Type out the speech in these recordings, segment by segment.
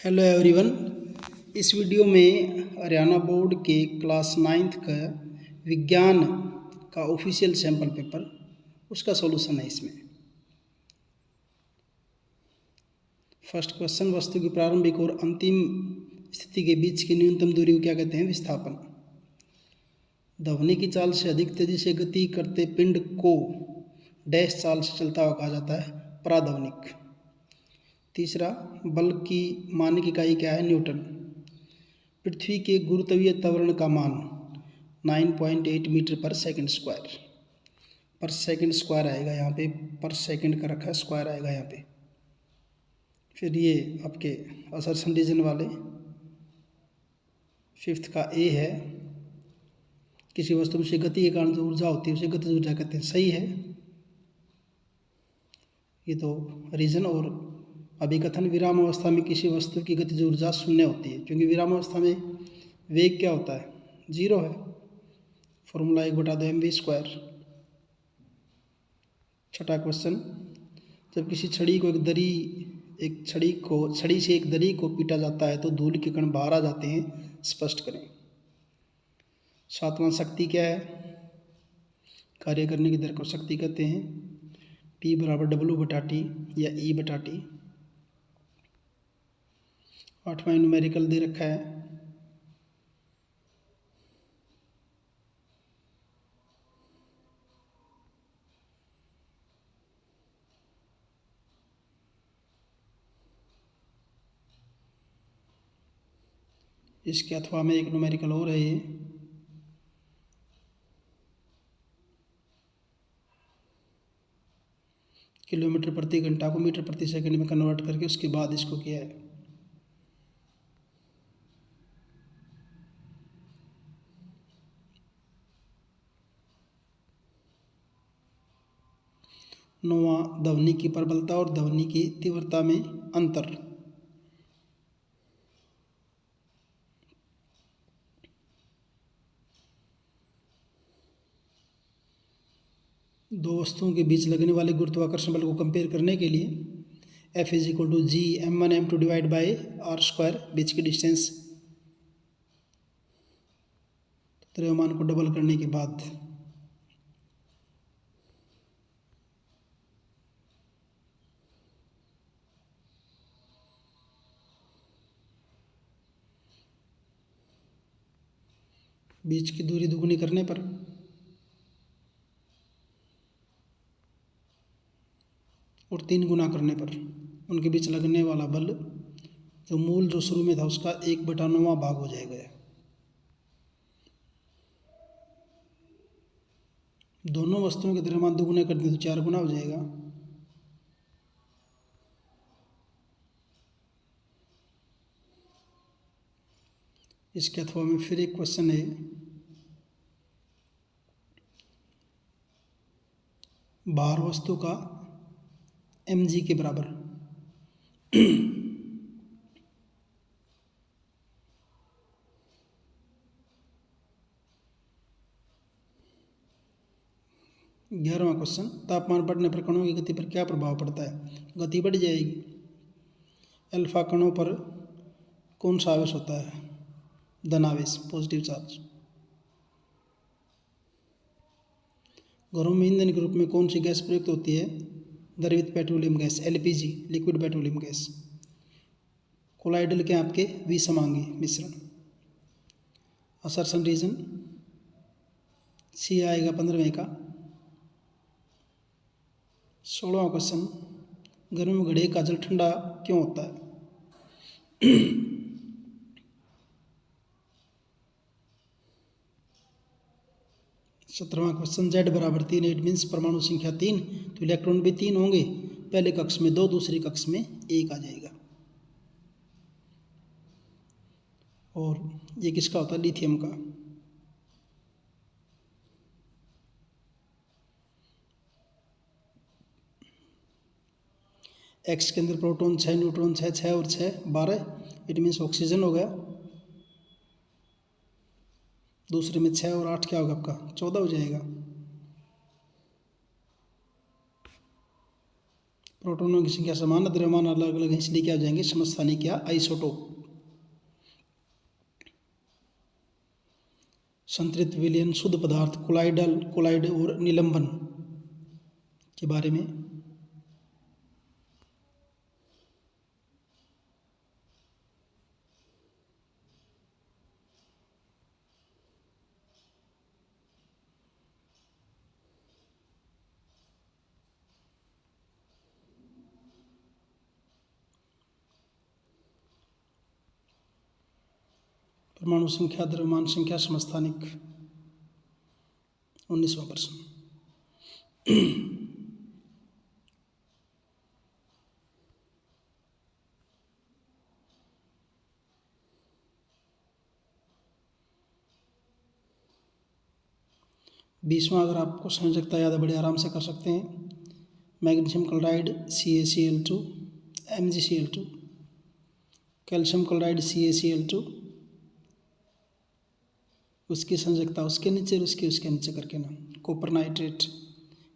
Hello everyone. इस video में Haryana board के क्लास 9th का विज्ञान का ऑफिशियल सैम्पल पेपर उसका सॉल्यूशन है। इसमें फर्स्ट क्वेश्चन, वस्तु की प्रारंभिक और अंतिम स्थिति के बीच की न्यूनतम दूरी को क्या कहते हैं? विस्थापन। ध्वनि की चाल से अधिक तेजी से गति करते पिंड को डैश चाल से चलता हुआ कहा जाता है? पराध्वनिक। तीसरा, बल की मानक इकाई क्या है? न्यूटन। पृथ्वी के गुरुत्वीय त्वरण का मान 9.8 मीटर पर सेकंड स्क्वायर। पर सेकंड स्क्वायर आएगा यहाँ पे, पर सेकंड का रखा स्क्वायर आएगा यहाँ पे। फिर ये आपके असर्शन रीजन वाले 5th का ए है, किसी वस्तु में गति के कारण जो ऊर्जा होती है उसे गतिज ऊर्जा कहते हैं। सही है ये तो रीजन। और अभिकथन, विराम अवस्था में किसी वस्तु की गतिज ऊर्जा शून्य होती है, क्योंकि विराम अवस्था में वेग क्या होता है? 0 है। Formula 1/2mv²। छठा क्वेश्चन, जब किसी छड़ी से एक दरी को पीटा जाता है तो धूल के कण बाहर आ जाते हैं, स्पष्ट करें। सातवां, शक्ति क्या है? कार्य करने की दर को शक्ति कहते हैं। P = W/T या E/T। आठवां न्यूमेरिकल दे रखा है। इसके अथवा में एक न्यूमेरिकल और है ये। किलोमीटर प्रति घंटा को मीटर प्रति सेकंड में कन्वर्ट करके उसके बाद इसको किया है। नौवां, ध्वनि की प्रबलता और ध्वनि की तीव्रता में अंतर। दो वस्तुओं के बीच लगने वाले गुरुत्वाकर्षण बल को कंपेयर करने के लिए F = G m1m2 / r², बीच की डिस्टेंस द्रव्यमान को डबल करने के बाद बीच की दूरी दुगुनी करने पर और 3 गुना करने पर उनके बीच लगने वाला बल जो शुरू में था उसका 1/9 भाग हो जाएगा। दोनों वस्तुओं के द्रव्यमान दुगुने कर दें तो 4 गुना हो जाएगा। इसके अथवा में फिर एक क्वेश्चन है, भार वस्तु का mg के बराबर। 11वां क्वेश्चन, तापमान बढ़ने पर कणों की गति पर क्या प्रभाव पड़ता है? गति बढ़ जाएगी। अल्फा कणों पर कौन सा आवेश होता है? धनावेश, पॉजिटिव चार्ज। घरों में ईंधन के रूप में कौन सी गैस प्रयुक्त होती है? द्रवित petroleum gas, LPG, liquid petroleum gas. Colloidal के आपके विसमांगी मिश्रण। असर्शन रीजन सी आएगा 15वें का। 16वां क्वेश्चन, गर्म घड़े का जल ठंडा क्यों होता है? 17वां क्वेश्चन, Z = 3, इट मीन्स परमाणु संख्या 3, तो इलेक्ट्रॉन भी 3 होंगे। पहले कक्ष में 2, दूसरी कक्ष में 1 आ जाएगा। और ये किसका होता है? लिथियम का। X के अंदर प्रोटॉन 6, न्यूट्रॉन 6, 6 और 6 12, इट मीन्स ऑक्सीजन हो गया। दूसरे में 6 और 8 क्या होगा? आपका 14 हो जाएगा। प्रोटॉनों की संख्या समान, द्रव्यमान अलग अलग है, इसलिए क्या हो जाएंगे समस्थानिक या आइसोटोप। संतृप्त विलयन शुद्ध पदार्थ, कोलाइड और निलंबन के बारे में। परमाणु संख्या, द्रव्यमान संख्या, समस्थानिक। 19वां प्रश्न। बीसवां अगर आपको संयोजकता याद है बड़े आराम से कर सकते हैं। Magnesium chloride CaCl2 MgCl2, calcium chloride CaCl2, उसकी संयोजकता उसके नीचे और उसके नीचे करके ना। कॉपर नाइट्रेट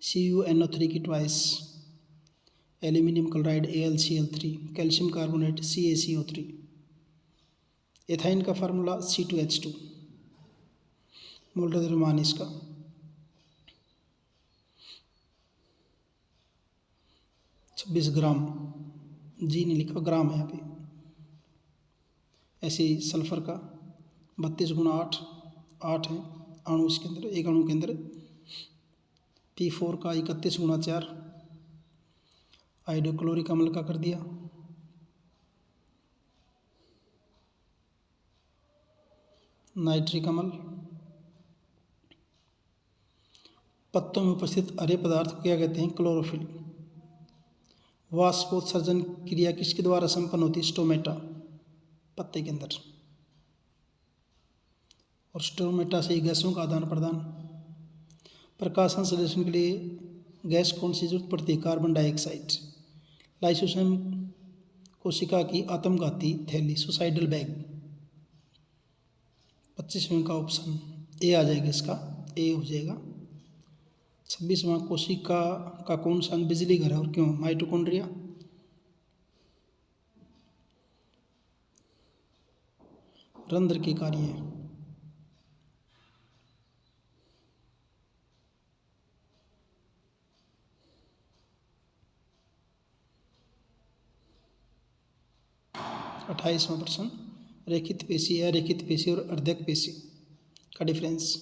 CuNO3 की twice, aluminium chloride AlCl3, calcium carbonate CaCO3, ethyne का फार्मूला C2H2, मोलर द्रव्यमान इसका 26 ग्राम, जी नहीं लिखा, ग्राम है यहाँ पे। ऐसे ही सल्फर का 32 × 8, 8 है अणु इसके अंदर, एक अणु के अंदर। P4 का 31 × 4, हाइड्रोक्लोरिक अम्ल का कर दिया। नाइट्रिक अम्ल। पत्तों में उपस्थित हरे पदार्थ को क्या कहते हैं क्लोरोफिल। वाष्पोत्सर्जन क्रिया किसके द्वारा संपन्न होती है स्टोमेटा, पत्ते के अंदर। और स्टोमेटा से गैसों का आदान प्रदान। प्रकाश संश्लेषण के लिए गैस कौन सी जरूरत पड़ती है कार्बन डाइऑक्साइड। लाइसोसोम कोशिका की आत्मघाती थैली, सुसाइडल बैग। 25वें का ऑप्शन ए आ जाएगा, इसका ए हो जाएगा। 26वां कोशिका का कौन सा अंग बिजली घर है और क्यों, माइटोकॉन्ड्रिया। रंध्र के कार्य है। अट्ठाईसवां प्रश्न। रेखित पेशी, अरेखित पेशी और अर्धक पेशी का डिफरेंस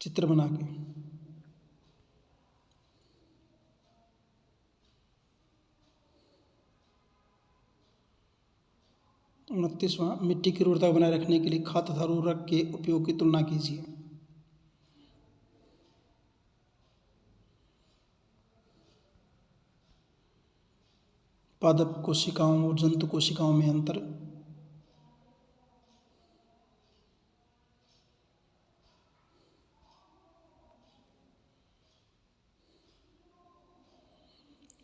चित्र बना के। 29वां मिट्टी की उर्वरता बनाए रखने के लिए खाद तथा उर्वरक के उपयोग की तुलना कीजिए। पादप कोशिकाओं और जंतु कोशिकाओं में अंतर।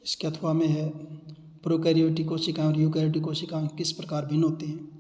इसके अथवा में है प्रोकैरियोटिक कोशिकाएं और यूकैरियोटिक कोशिकाएं किस प्रकार भिन्न होते हैं।